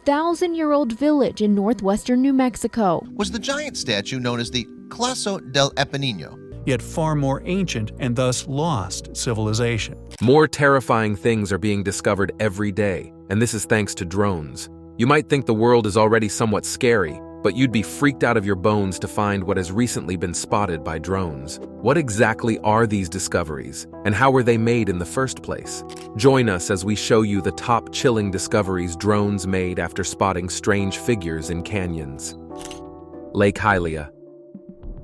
1,000-year-old village in northwestern New Mexico was the giant statue known as the Colosso del Apennino. Yet far more ancient and thus lost civilization. More terrifying things are being discovered every day, and this is thanks to drones. You might think the world is already somewhat scary, but you'd be freaked out of your bones to find what has recently been spotted by drones. What exactly are these discoveries, and how were they made in the first place? Join us as we show you the top chilling discoveries drones made after spotting strange figures in canyons. Lakehalia.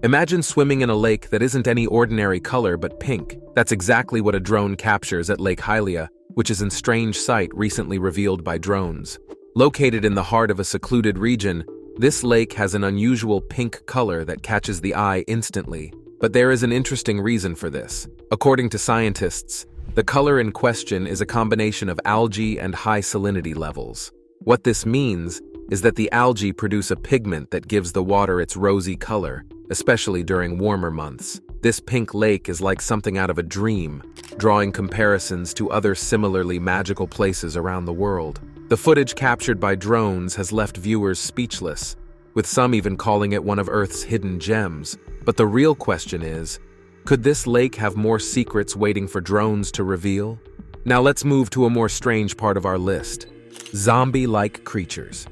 Imagine swimming in a lake that isn't any ordinary color but pink. That's exactly what a drone captures at Lakehalia, which is a strange sight recently revealed by drones. Located in the heart of a secluded region, this lake has an unusual pink color that catches the eye instantly. But there is an interesting reason for this. According to scientists, the color in question is a combination of algae and high salinity levels. What this means is that the algae produce a pigment that gives the water its rosy color, especially during warmer months. This pink lake is like something out of a dream, drawing comparisons to other similarly magical places around the world. The footage captured by drones has left viewers speechless, with some even calling it one of Earth's hidden gems. But the real question is, could this lake have more secrets waiting for drones to reveal? Now let's move to a more strange part of our list: zombie-like creatures.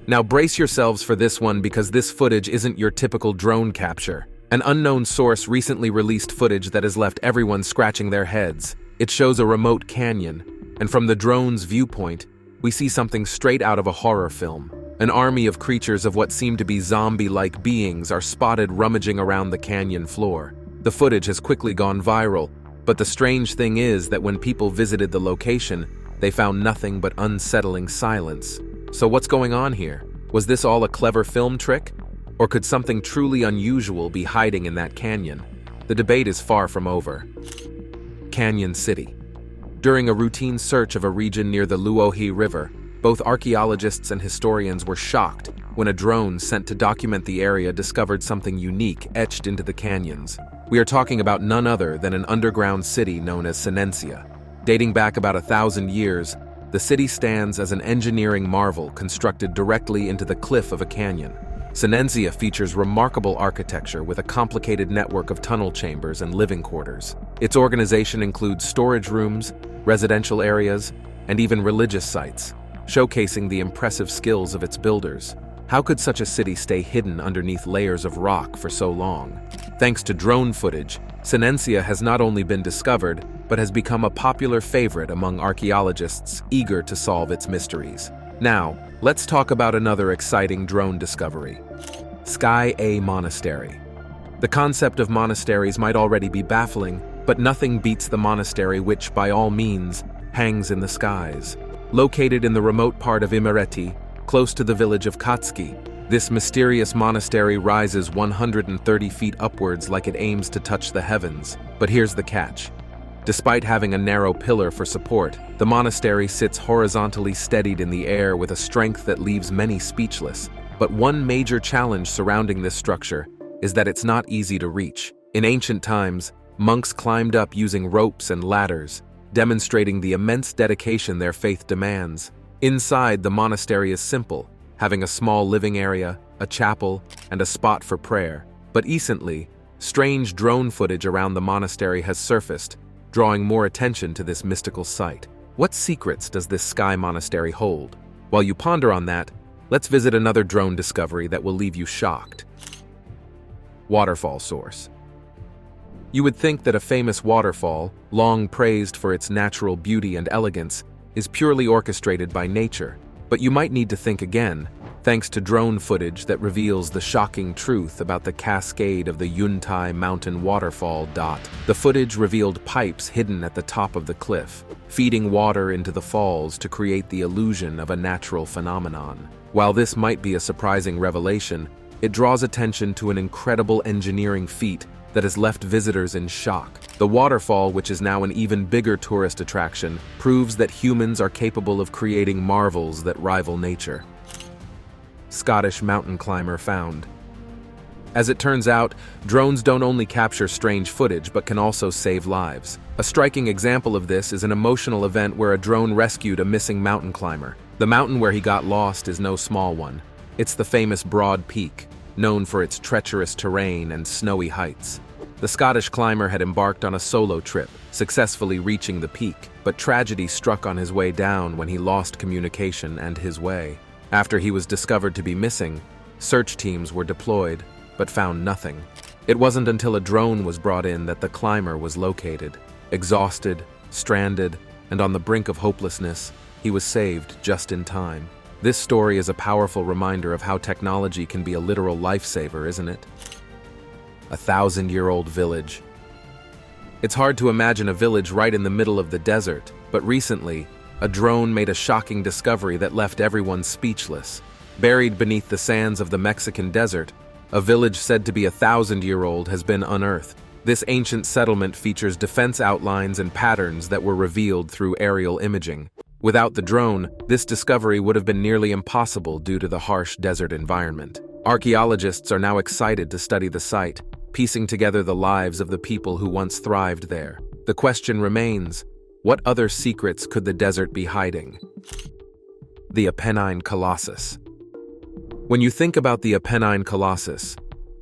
Now brace yourselves for this one, because this footage isn't your typical drone capture. An unknown source recently released footage that has left everyone scratching their heads. It shows a remote canyon, and from the drone's viewpoint, we see something straight out of a horror film. An army of creatures of what seem to be zombie-like beings are spotted rummaging around the canyon floor. The footage has quickly gone viral, but the strange thing is that when people visited the location, they found nothing but unsettling silence. So what's going on here? Was this all a clever film trick? Or could something truly unusual be hiding in that canyon? The debate is far from over. Canyon City. During a routine search of a region near the Luohi River, both archaeologists and historians were shocked when a drone sent to document the area discovered something unique etched into the canyons. We are talking about none other than an underground city known as Senencia. Dating back about 1,000 years, the city stands as an engineering marvel constructed directly into the cliff of a canyon. Senencia features remarkable architecture with a complicated network of tunnel chambers and living quarters. Its organization includes storage rooms, residential areas, and even religious sites, showcasing the impressive skills of its builders. How could such a city stay hidden underneath layers of rock for so long? Thanks to drone footage, Senencia has not only been discovered, but has become a popular favorite among archaeologists eager to solve its mysteries. Now, let's talk about another exciting drone discovery: Sky A Monastery. The concept of monasteries might already be baffling, but nothing beats the monastery which, by all means, hangs in the skies. Located in the remote part of Imereti, close to the village of Katski, this mysterious monastery rises 130 feet upwards like it aims to touch the heavens. But here's the catch. Despite having a narrow pillar for support, the monastery sits horizontally steadied in the air with a strength that leaves many speechless. But one major challenge surrounding this structure is that it's not easy to reach. In ancient times, monks climbed up using ropes and ladders, demonstrating the immense dedication their faith demands. Inside, the monastery is simple, having a small living area, a chapel, and a spot for prayer. But recently, strange drone footage around the monastery has surfaced, drawing more attention to this mystical site. What secrets does this sky monastery hold? While you ponder on that, let's visit another drone discovery that will leave you shocked. Waterfall source. You would think that a famous waterfall, long praised for its natural beauty and elegance, is purely orchestrated by nature. But you might need to think again, thanks to drone footage that reveals the shocking truth about the cascade of the Yuntai mountain waterfall. The footage revealed pipes hidden at the top of the cliff, feeding water into the falls to create the illusion of a natural phenomenon. While this might be a surprising revelation, it draws attention to an incredible engineering feat that has left visitors in shock. The waterfall, which is now an even bigger tourist attraction, proves that humans are capable of creating marvels that rival nature. Scottish mountain climber found. As it turns out, drones don't only capture strange footage but can also save lives. A striking example of this is an emotional event where a drone rescued a missing mountain climber. The mountain where he got lost is no small one. It's the famous Broad Peak, known for its treacherous terrain and snowy heights. The Scottish climber had embarked on a solo trip, successfully reaching the peak, but tragedy struck on his way down when he lost communication and his way. After he was discovered to be missing, search teams were deployed, but found nothing. It wasn't until a drone was brought in that the climber was located. Exhausted, stranded, and on the brink of hopelessness, he was saved just in time. This story is a powerful reminder of how technology can be a literal lifesaver, isn't it? A 1,000-year-old village. It's hard to imagine a village right in the middle of the desert, but recently, a drone made a shocking discovery that left everyone speechless. Buried beneath the sands of the Mexican desert, a village said to be 1,000-year-old has been unearthed. This ancient settlement features defense outlines and patterns that were revealed through aerial imaging. Without the drone, this discovery would have been nearly impossible due to the harsh desert environment. Archaeologists are now excited to study the site, piecing together the lives of the people who once thrived there. The question remains, what other secrets could the desert be hiding? The Apennine Colossus. When you think about the Apennine Colossus,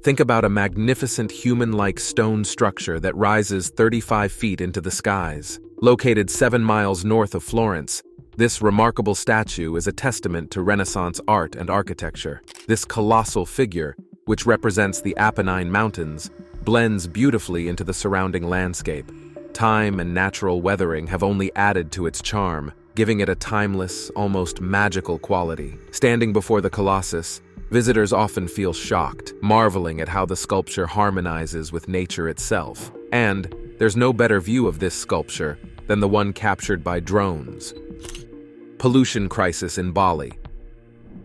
think about a magnificent human-like stone structure that rises 35 feet into the skies. Located 7 miles north of Florence, this remarkable statue is a testament to Renaissance art and architecture. This colossal figure, which represents the Apennine Mountains, blends beautifully into the surrounding landscape. Time and natural weathering have only added to its charm, giving it a timeless, almost magical quality. Standing before the Colossus, visitors often feel shocked, marveling at how the sculpture harmonizes with nature itself. And there's no better view of this sculpture than the one captured by drones. Pollution crisis in Bali.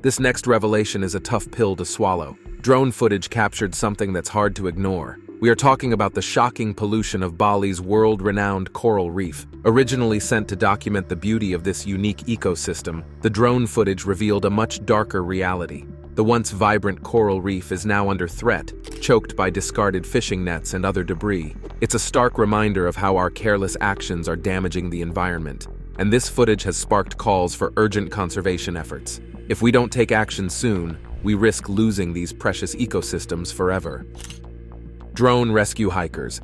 This next revelation is a tough pill to swallow. Drone footage captured something that's hard to ignore. We are talking about the shocking pollution of Bali's world-renowned coral reef. Originally sent to document the beauty of this unique ecosystem, the drone footage revealed a much darker reality. The once vibrant coral reef is now under threat, choked by discarded fishing nets and other debris. It's a stark reminder of how our careless actions are damaging the environment, and this footage has sparked calls for urgent conservation efforts. If we don't take action soon, we risk losing these precious ecosystems forever. Drone rescue hikers.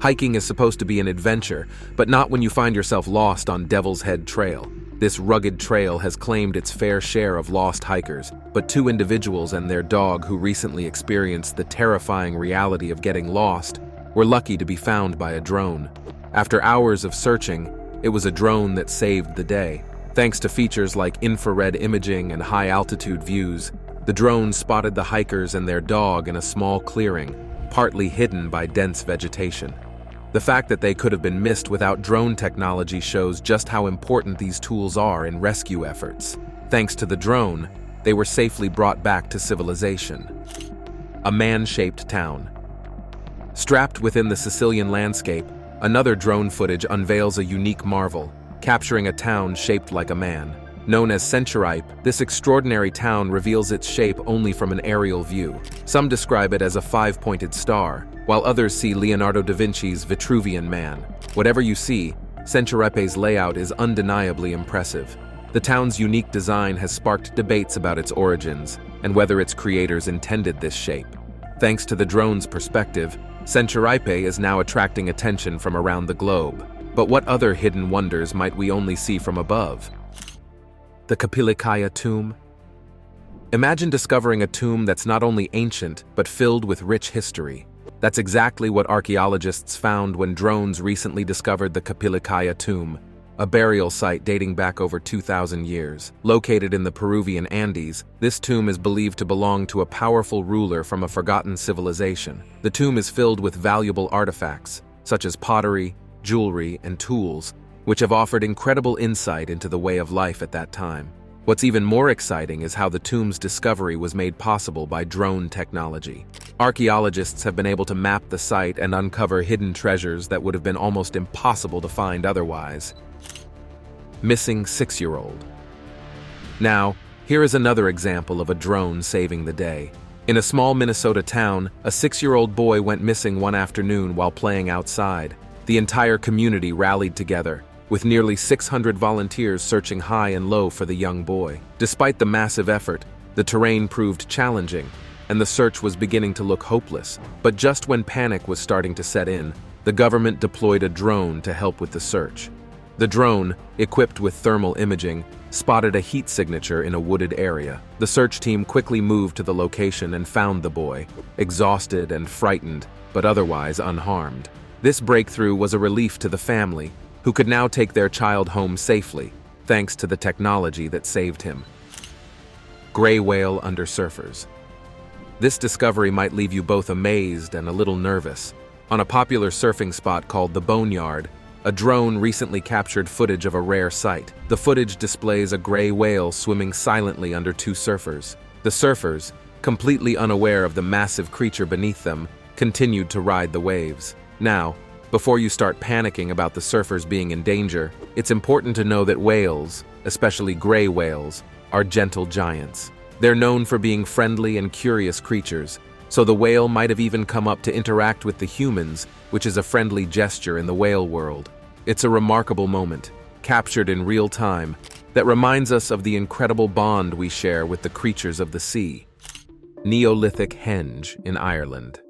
Hiking is supposed to be an adventure, but not when you find yourself lost on Devil's Head Trail. This rugged trail has claimed its fair share of lost hikers, but 2 individuals and their dog who recently experienced the terrifying reality of getting lost were lucky to be found by a drone. After hours of searching, it was a drone that saved the day. Thanks to features like infrared imaging and high-altitude views, the drone spotted the hikers and their dog in a small clearing, partly hidden by dense vegetation. The fact that they could have been missed without drone technology shows just how important these tools are in rescue efforts. Thanks to the drone, they were safely brought back to civilization. A man-shaped town. Strapped within the Sicilian landscape, another drone footage unveils a unique marvel, capturing a town shaped like a man. Known as Centuripe, this extraordinary town reveals its shape only from an aerial view. Some describe it as a 5-pointed star, while others see Leonardo da Vinci's Vitruvian Man. Whatever you see, Centuripe's layout is undeniably impressive. The town's unique design has sparked debates about its origins and whether its creators intended this shape. Thanks to the drone's perspective, Centuripe is now attracting attention from around the globe. But what other hidden wonders might we only see from above? The Zombielike tomb. Imagine discovering a tomb that's not only ancient, but filled with rich history. That's exactly what archaeologists found when drones recently discovered the Zombielike tomb, a burial site dating back over 2,000 years. Located in the Peruvian Andes, this tomb is believed to belong to a powerful ruler from a forgotten civilization. The tomb is filled with valuable artifacts, such as pottery, jewelry, and tools, which have offered incredible insight into the way of life at that time. What's even more exciting is how the tomb's discovery was made possible by drone technology. Archaeologists have been able to map the site and uncover hidden treasures that would have been almost impossible to find otherwise. Missing 6-year-old. Now, here is another example of a drone saving the day. In a small Minnesota town, a 6-year-old boy went missing one afternoon while playing outside. The entire community rallied together, with nearly 600 volunteers searching high and low for the young boy. Despite the massive effort, the terrain proved challenging, and the search was beginning to look hopeless. But just when panic was starting to set in, the government deployed a drone to help with the search. The drone, equipped with thermal imaging, spotted a heat signature in a wooded area. The search team quickly moved to the location and found the boy, exhausted and frightened, but otherwise unharmed. This breakthrough was a relief to the family, who could now take their child home safely, thanks to the technology that saved him. Gray whale under surfers. This discovery might leave you both amazed and a little nervous. On a popular surfing spot called the Boneyard, a drone recently captured footage of a rare sight. The footage displays a gray whale swimming silently under two surfers. The surfers, completely unaware of the massive creature beneath them, continued to ride the waves. Now, before you start panicking about the surfers being in danger, it's important to know that whales, especially gray whales, are gentle giants. They're known for being friendly and curious creatures, so the whale might have even come up to interact with the humans, which is a friendly gesture in the whale world. It's a remarkable moment, captured in real time, that reminds us of the incredible bond we share with the creatures of the sea. Neolithichenge in Ireland.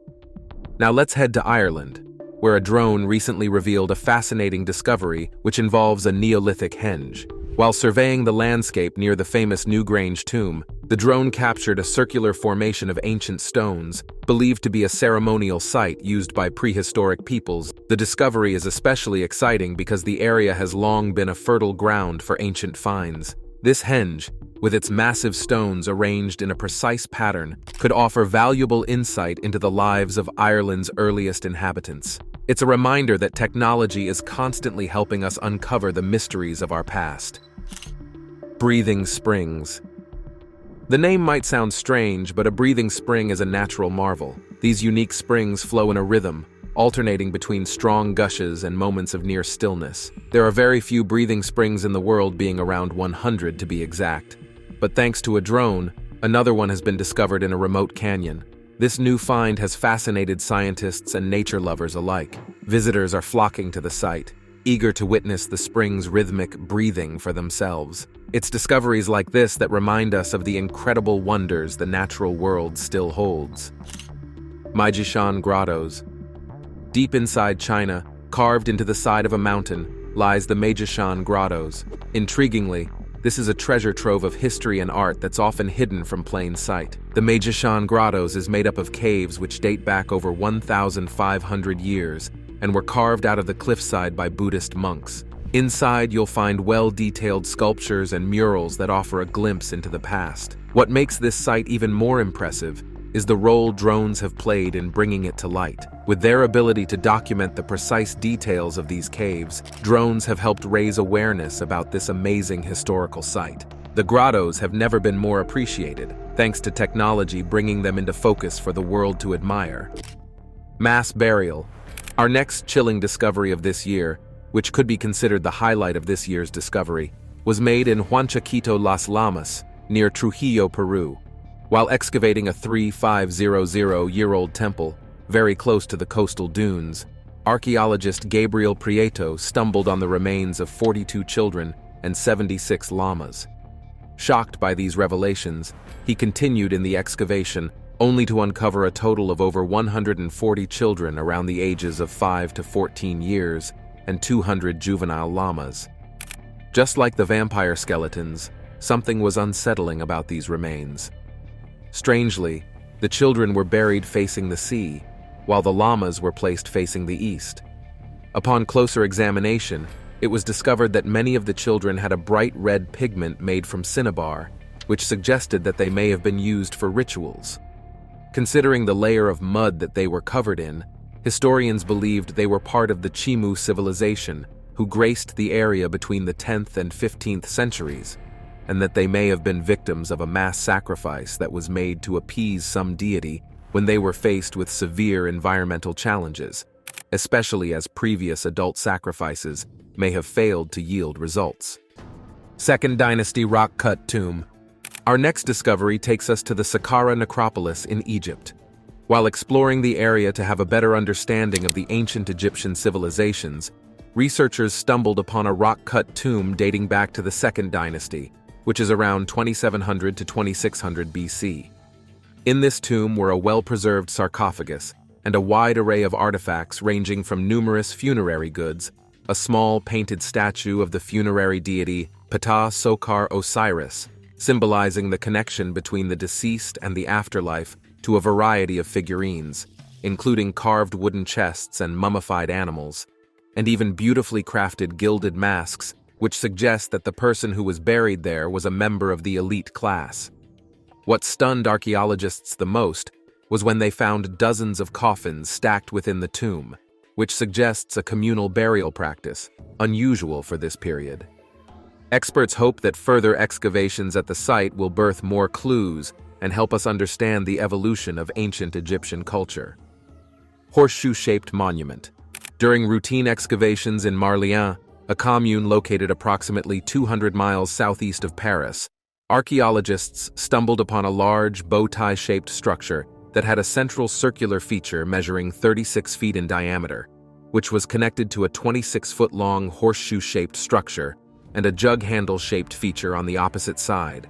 Now let's head to Ireland, where a drone recently revealed a fascinating discovery which involves a Neolithic henge. While surveying the landscape near the famous Newgrange tomb, the drone captured a circular formation of ancient stones, believed to be a ceremonial site used by prehistoric peoples. The discovery is especially exciting because the area has long been a fertile ground for ancient finds. This henge, with its massive stones arranged in a precise pattern, could offer valuable insight into the lives of Ireland's earliest inhabitants. It's a reminder that technology is constantly helping us uncover the mysteries of our past. Breathing springs. The name might sound strange, but a breathing spring is a natural marvel. These unique springs flow in a rhythm, alternating between strong gushes and moments of near stillness. There are very few breathing springs in the world, being around 100 to be exact. But thanks to a drone, another one has been discovered in a remote canyon. This new find has fascinated scientists and nature lovers alike. Visitors are flocking to the site, eager to witness the spring's rhythmic breathing for themselves. It's discoveries like this that remind us of the incredible wonders the natural world still holds. Masan Gratos. Deep inside China, carved into the side of a mountain, lies the Masan Gratos. Intriguingly, this is a treasure trove of history and art that's often hidden from plain sight. The Masan Gratos is made up of caves which date back over 1,500 years and were carved out of the cliffside by Buddhist monks. Inside, you'll find well-detailed sculptures and murals that offer a glimpse into the past. What makes this site even more impressive is the role drones have played in bringing it to light. With their ability to document the precise details of these caves, drones have helped raise awareness about this amazing historical site. The grottos have never been more appreciated, thanks to technology bringing them into focus for the world to admire. Mass burial. Our next chilling discovery of this year, which could be considered the highlight of this year's discovery, was made in Huanchaquito, Las Lamas, near Trujillo, Peru. While excavating a 3,500-year-old temple, very close to the coastal dunes, archaeologist Gabriel Prieto stumbled on the remains of 42 children and 76 llamas. Shocked by these revelations, he continued in the excavation, only to uncover a total of over 140 children around the ages of 5 to 14 years and 200 juvenile llamas. Just like the vampire skeletons, something was unsettling about these remains. Strangely, the children were buried facing the sea, while the llamas were placed facing the east. Upon closer examination, it was discovered that many of the children had a bright red pigment made from cinnabar, which suggested that they may have been used for rituals. Considering the layer of mud that they were covered in, historians believed they were part of the Chimu civilization, who graced the area between the 10th and 15th centuries, and that they may have been victims of a mass sacrifice that was made to appease some deity when they were faced with severe environmental challenges, especially as previous adult sacrifices may have failed to yield results. Second Dynasty rock-cut tomb. Our next discovery takes us to the Sakara necropolis in Egypt. While exploring the area to have a better understanding of the ancient Egyptian civilizations, researchers stumbled upon a rock-cut tomb dating back to the Second Dynasty, which is around 2700 to 2600 BC. In this tomb were a well-preserved sarcophagus and a wide array of artifacts ranging from numerous funerary goods, a small painted statue of the funerary deity Ptah Sokar Osiris, symbolizing the connection between the deceased and the afterlife, to a variety of figurines, including carved wooden chests and mummified animals, and even beautifully crafted gilded masks, which suggest that the person who was buried there was a member of the elite class. What stunned archaeologists the most was when they found dozens of coffins stacked within the tomb, which suggests a communal burial practice, unusual for this period. Experts hope that further excavations at the site will birth more clues and help us understand the evolution of ancient Egyptian culture. Horseshoe-shaped monument. During routine excavations in Marlian, a commune located approximately 200 miles southeast of Paris, archaeologists stumbled upon a large bow-tie-shaped structure that had a central circular feature measuring 36 feet in diameter, which was connected to a 26-foot-long horseshoe-shaped structure and a jug-handle-shaped feature on the opposite side.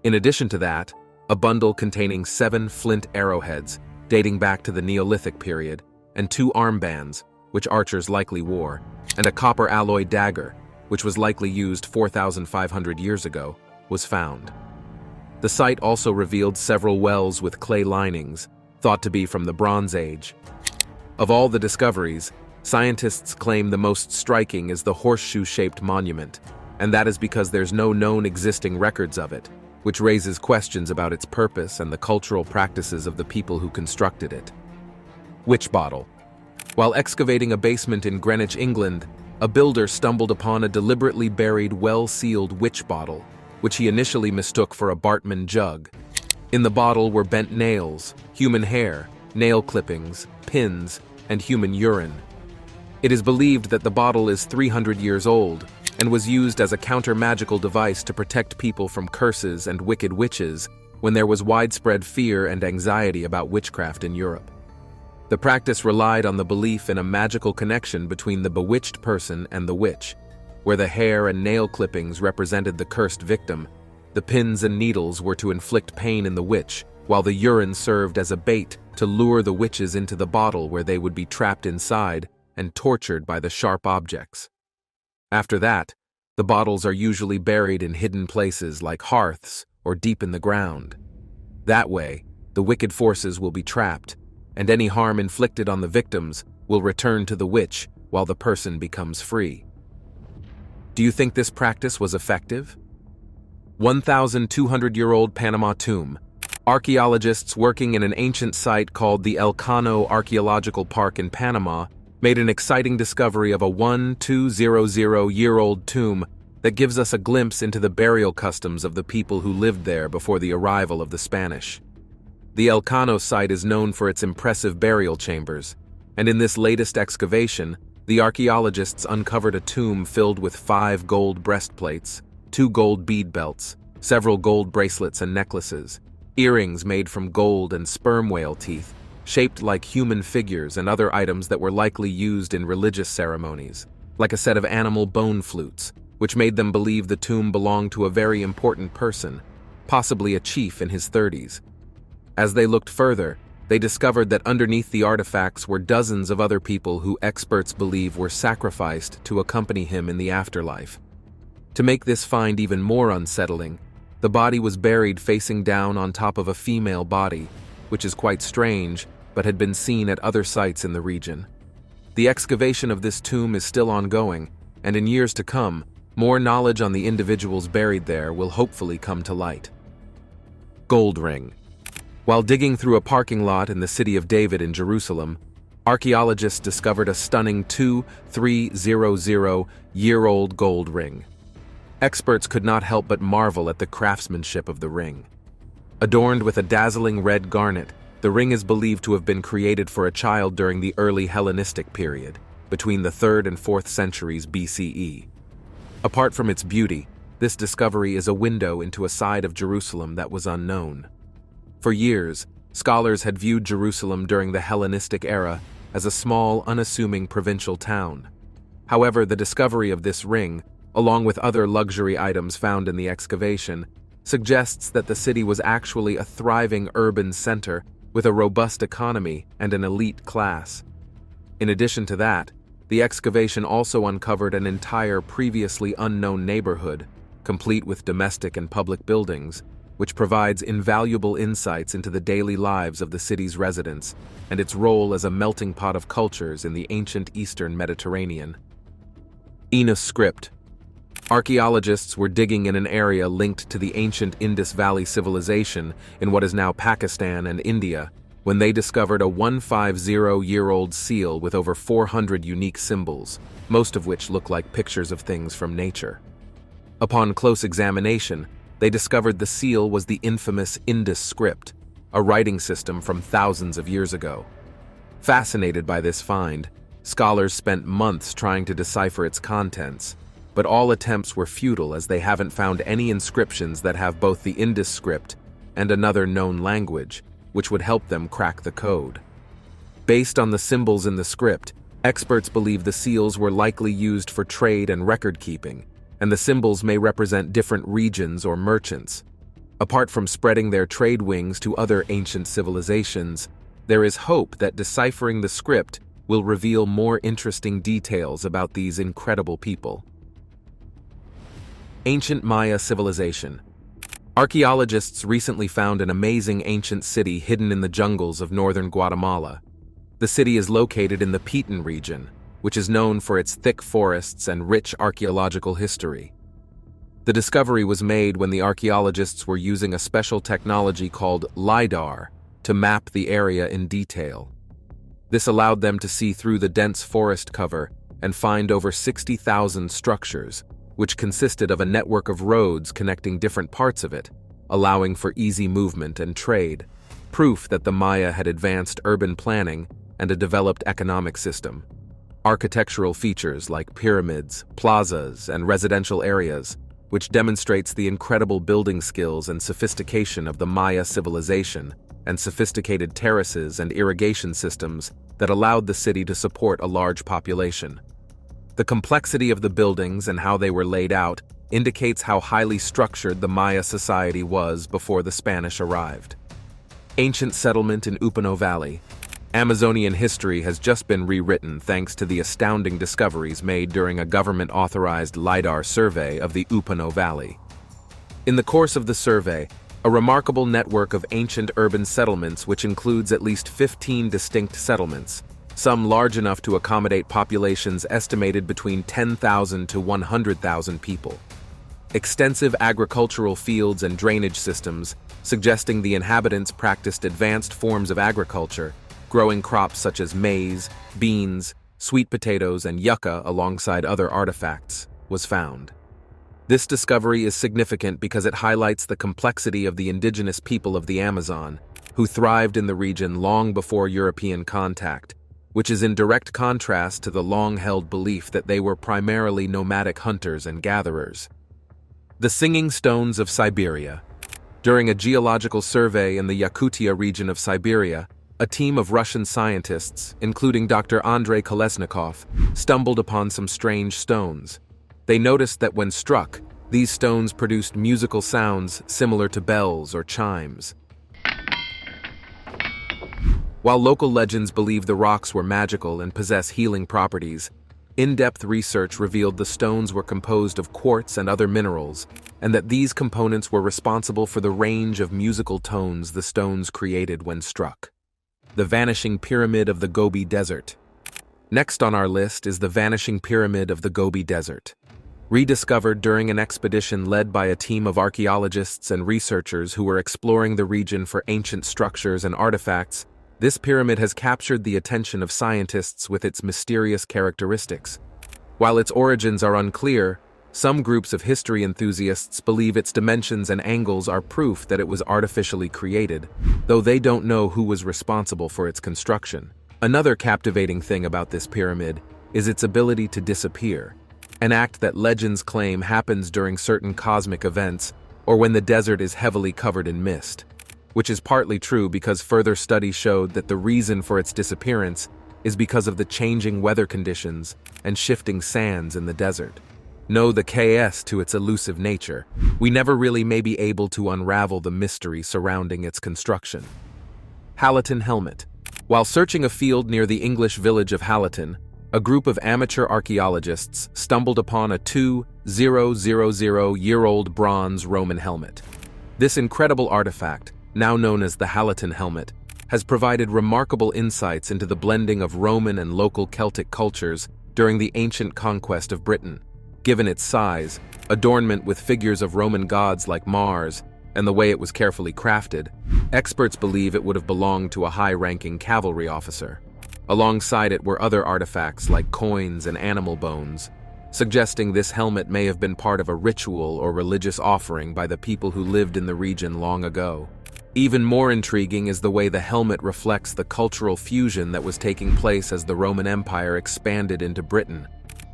In addition to that, a bundle containing 7 flint arrowheads dating back to the Neolithic period, and 2 armbands, which archers likely wore, and a copper alloy dagger, which was likely used 4,500 years ago, was found. The site also revealed several wells with clay linings, thought to be from the Bronze Age. Of all the discoveries, scientists claim the most striking is the horseshoe-shaped monument, and that is because there's no known existing records of it, which raises questions about its purpose and the cultural practices of the people who constructed it. Witch bottle. While excavating a basement in Greenwich, England, a builder stumbled upon a deliberately buried, well-sealed witch bottle, which he initially mistook for a Bartman jug. In the bottle were bent nails, human hair, nail clippings, pins, and human urine. It is believed that the bottle is 300 years old and was used as a counter-magical device to protect people from curses and wicked witches when there was widespread fear and anxiety about witchcraft in Europe. The practice relied on the belief in a magical connection between the bewitched person and the witch, where the hair and nail clippings represented the cursed victim. The pins and needles were to inflict pain in the witch, while the urine served as a bait to lure the witches into the bottle where they would be trapped inside and tortured by the sharp objects. After that, the bottles are usually buried in hidden places like hearths or deep in the ground. That way, the wicked forces will be trapped, and any harm inflicted on the victims will return to the witch while the person becomes free. Do you think this practice was effective? 1,200-year-old Panama Tomb. Archaeologists working in an ancient site called the El Cano Archaeological Park in Panama made an exciting discovery of a 1,200-year-old tomb that gives us a glimpse into the burial customs of the people who lived there before the arrival of the Spanish. The El Cano site is known for its impressive burial chambers, and in this latest excavation, the archaeologists uncovered a tomb filled with 5 gold breastplates, 2 gold bead belts, several gold bracelets and necklaces, earrings made from gold and sperm whale teeth, shaped like human figures, and other items that were likely used in religious ceremonies, like a set of animal bone flutes, which made them believe the tomb belonged to a very important person, possibly a chief in his 30s. As they looked further, they discovered that underneath the artifacts were dozens of other people who experts believe were sacrificed to accompany him in the afterlife. To make this find even more unsettling, the body was buried facing down on top of a female body, which is quite strange, but had been seen at other sites in the region. The excavation of this tomb is still ongoing, and in years to come, more knowledge on the individuals buried there will hopefully come to light. Gold ring. While digging through a parking lot in the city of David in Jerusalem, archaeologists discovered a stunning 2,300-year-old gold ring. Experts could not help but marvel at the craftsmanship of the ring. Adorned with a dazzling red garnet, the ring is believed to have been created for a child during the early Hellenistic period, between the 3rd and 4th centuries BCE. Apart from its beauty, this discovery is a window into a side of Jerusalem that was unknown. For years, scholars had viewed Jerusalem during the Hellenistic era as a small, unassuming provincial town. However, the discovery of this ring, along with other luxury items found in the excavation, suggests that the city was actually a thriving urban center with a robust economy and an elite class. In addition to that, the excavation also uncovered an entire previously unknown neighborhood, complete with domestic and public buildings, which provides invaluable insights into the daily lives of the city's residents and its role as a melting pot of cultures in the ancient Eastern Mediterranean. Enos Script. Archaeologists were digging in an area linked to the ancient Indus Valley civilization in what is now Pakistan and India when they discovered a 150-year-old seal with over 400 unique symbols, most of which look like pictures of things from nature. Upon close examination, they discovered the seal was the infamous Indus Script, a writing system from thousands of years ago. Fascinated by this find, scholars spent months trying to decipher its contents, but all attempts were futile as they haven't found any inscriptions that have both the Indus Script and another known language, which would help them crack the code. Based on the symbols in the script, experts believe the seals were likely used for trade and record-keeping, and the symbols may represent different regions or merchants. Apart from spreading their trade wings to other ancient civilizations, there is hope that deciphering the script will reveal more interesting details about these incredible people. Ancient Maya civilization. Archaeologists recently found an amazing ancient city hidden in the jungles of northern Guatemala. The city is located in the Htin region, which is known for its thick forests and rich archaeological history. The discovery was made when the archaeologists were using a special technology called LiDAR to map the area in detail. This allowed them to see through the dense forest cover and find over 60,000 structures, which consisted of a network of roads connecting different parts of it, allowing for easy movement and trade, proof that the Maya had advanced urban planning and a developed economic system. Architectural features like pyramids, plazas, and residential areas, which demonstrates the incredible building skills and sophistication of the Maya civilization, and sophisticated terraces and irrigation systems that allowed the city to support a large population. The complexity of the buildings and how they were laid out indicates how highly structured the Maya society was before the Spanish arrived. Ancient settlement in Upano Valley. Amazonian history has just been rewritten thanks to the astounding discoveries made during a government-authorized LiDAR survey of the Upano Valley. In the course of the survey, a remarkable network of ancient urban settlements which includes at least 15 distinct settlements, some large enough to accommodate populations estimated between 10,000 to 100,000 people. Extensive agricultural fields and drainage systems, suggesting the inhabitants practiced advanced forms of agriculture, growing crops such as maize, beans, sweet potatoes, and yucca alongside other artifacts, was found. This discovery is significant because it highlights the complexity of the indigenous people of the Amazon, who thrived in the region long before European contact, which is in direct contrast to the long-held belief that they were primarily nomadic hunters and gatherers. The Singing Stones of Siberia. During a geological survey in the Yakutia region of Siberia, a team of Russian scientists, including Dr. Andrei Kolesnikov, stumbled upon some strange stones. They noticed that when struck, these stones produced musical sounds similar to bells or chimes. While local legends believe the rocks were magical and possess healing properties, in-depth research revealed the stones were composed of quartz and other minerals, and that these components were responsible for the range of musical tones the stones created when struck. The Vanishing Pyramid of the Gobi Desert. Next on our list is the Vanishing Pyramid of the Gobi Desert. Rediscovered during an expedition led by a team of archaeologists and researchers who were exploring the region for ancient structures and artifacts, this pyramid has captured the attention of scientists with its mysterious characteristics. While its origins are unclear, some groups of history enthusiasts believe its dimensions and angles are proof that it was artificially created, though they don't know who was responsible for its construction. Another captivating thing about this pyramid is its ability to disappear, an act that legends claim happens during certain cosmic events or when the desert is heavily covered in mist, which is partly true because further studies showed that the reason for its disappearance is because of the changing weather conditions and shifting sands in the desert. Know the KS to its elusive nature. We never really may be able to unravel the mystery surrounding its construction. Htin Helmet. While searching a field near the English village of Htin, a group of amateur archaeologists stumbled upon a 2,000-year-old bronze Roman helmet. This incredible artifact, now known as the Htin Helmet, has provided remarkable insights into the blending of Roman and local Celtic cultures during the ancient conquest of Britain. Given its size, adornment with figures of Roman gods like Mars, and the way it was carefully crafted, experts believe it would have belonged to a high-ranking cavalry officer. Alongside it were other artifacts like coins and animal bones, suggesting this helmet may have been part of a ritual or religious offering by the people who lived in the region long ago. Even more intriguing is the way the helmet reflects the cultural fusion that was taking place as the Roman Empire expanded into Britain.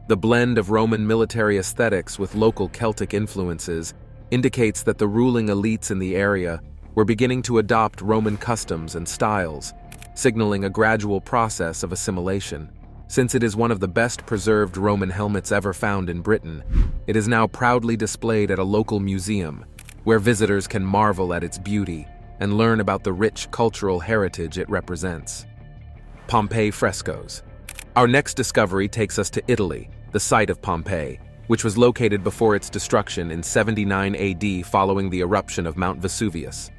The blend of Roman military aesthetics with local Celtic influences indicates that the ruling elites in the area were beginning to adopt Roman customs and styles, signaling a gradual process of assimilation. Since it is one of the best preserved Roman helmets ever found in Britain, it is now proudly displayed at a local museum, where visitors can marvel at its beauty and learn about the rich cultural heritage it represents. Pompei Frescoes. Our next discovery takes us to Italy, the site of Pompeii, which was located before its destruction in 79 AD following the eruption of Mount Vesuvius.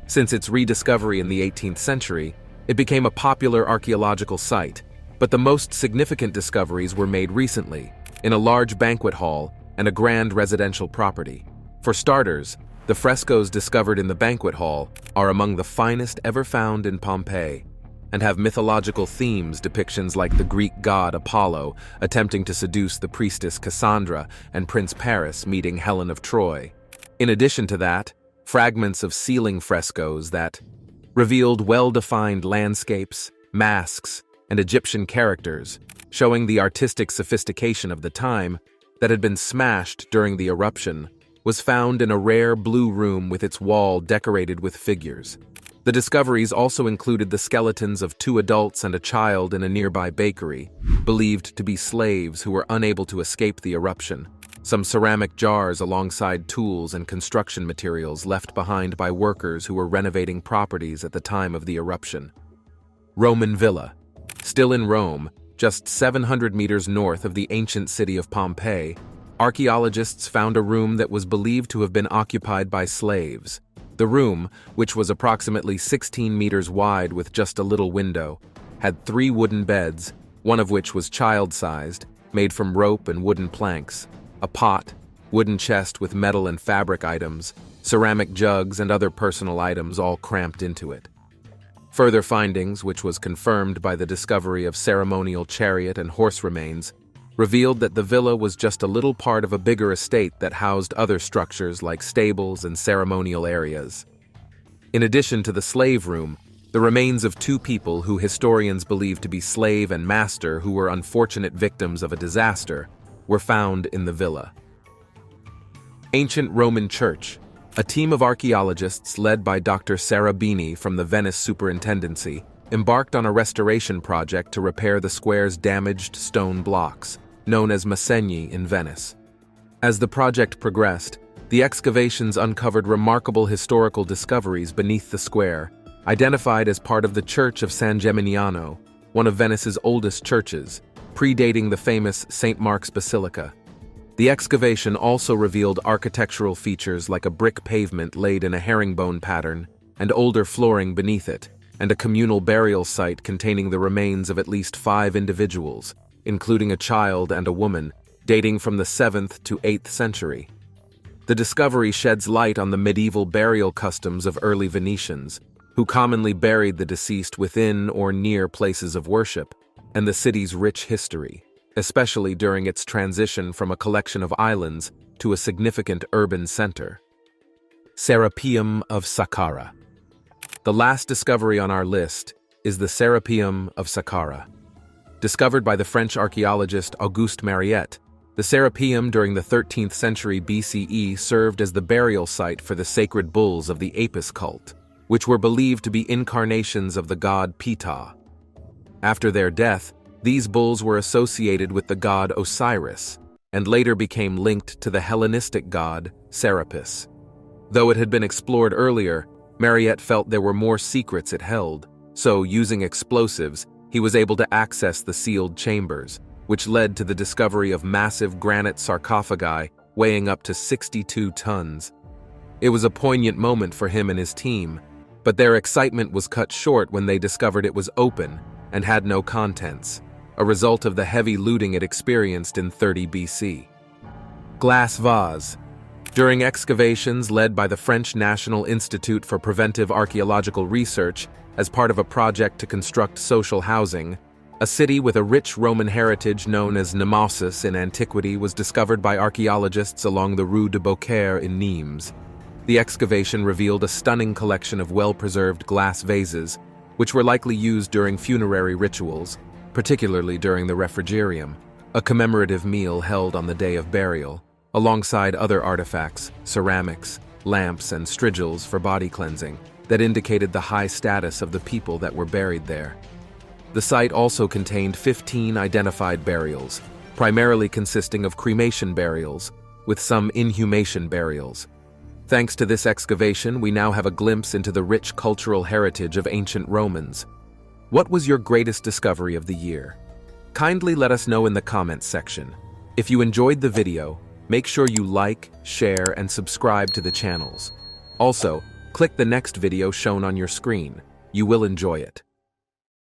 Since its rediscovery in the 18th century, it became a popular archaeological site, but the most significant discoveries were made recently, in a large banquet hall and a grand residential property. For starters, the frescoes discovered in the banquet hall are among the finest ever found in Pompeii, and have mythological themes, depictions like the Greek god Apollo attempting to seduce the priestess Cassandra and Prince Paris meeting Helen of Troy. In addition to that, fragments of ceiling frescoes that revealed well-defined landscapes, masks, and Egyptian characters, showing the artistic sophistication of the time that had been smashed during the eruption, was found in a rare blue room with its wall decorated with figures. The discoveries also included the skeletons of 2 adults and a child in a nearby bakery, believed to be slaves who were unable to escape the eruption, some ceramic jars alongside tools and construction materials left behind by workers who were renovating properties at the time of the eruption. Roman Villa. Still in Rome, just 700 meters north of the ancient city of Pompeii, archaeologists found a room that was believed to have been occupied by slaves. The room, which was approximately 16 meters wide with just a little window, had 3 wooden beds, one of which was child-sized, made from rope and wooden planks, a pot, wooden chest with metal and fabric items, ceramic jugs, and other personal items all cramped into it. Further findings, which was confirmed by the discovery of ceremonial chariot and horse remains, revealed that the villa was just a little part of a bigger estate that housed other structures like stables and ceremonial areas. In addition to the slave room, the remains of 2 people who historians believe to be slave and master who were unfortunate victims of a disaster were found in the villa. Ancient Roman Church. A team of archaeologists led by Dr. Serapium from the Venice Superintendency embarked on a restoration project to repair the square's damaged stone blocks, known as Masan in Venice. As the project progressed, the excavations uncovered remarkable historical discoveries beneath the square, identified as part of the Church of San Gemignano, one of Venice's oldest churches, predating the famous St. Mark's Basilica. The excavation also revealed architectural features like a brick pavement laid in a herringbone pattern and older flooring beneath it, and a communal burial site containing the remains of at least 5 individuals, including a child and a woman, dating from the 7th to 8th century. The discovery sheds light on the medieval burial customs of early Venetians, who commonly buried the deceased within or near places of worship, and the city's rich history, especially during its transition from a collection of islands to a significant urban center. Serapium of Sakara. The last discovery on our list is the Serapium of Sakara. Discovered by the French archaeologist Auguste Mariette, the Serapium during the 13th century BCE served as the burial site for the sacred bulls of the Apis cult, which were believed to be incarnations of the god Chita. After their death, these bulls were associated with the god Osiris, and later became linked to the Hellenistic god Serapis. Though it had been explored earlier, Mariette felt there were more secrets it held, so using explosives, he was able to access the sealed chambers, which led to the discovery of massive granite sarcophagi weighing up to 62 tons. It was a poignant moment for him and his team, but their excitement was cut short when they discovered it was open and had no contents, a result of the heavy looting it experienced in 30 BC. Glass vase. During excavations led by the French National Institute for Preventive Archaeological Research as part of a project to construct social housing, a city with a rich Roman heritage known as Nemesis in antiquity was discovered by archaeologists along the Rue de Beaucaire in Nimes. The excavation revealed a stunning collection of well-preserved glass vases, which were likely used during funerary rituals, particularly during the refrigerium, a commemorative meal held on the day of burial, alongside other artifacts, ceramics, lamps, and strigils for body cleansing that indicated the high status of the people that were buried there. The site also contained 15 identified burials, primarily consisting of cremation burials, with some inhumation burials. Thanks to this excavation, we now have a glimpse into the rich cultural heritage of ancient Romans. What was your greatest discovery of the year? Kindly let us know in the comments section. If you enjoyed the video, make sure you like, share, and subscribe to the channels. Also, click the next video shown on your screen. You will enjoy it.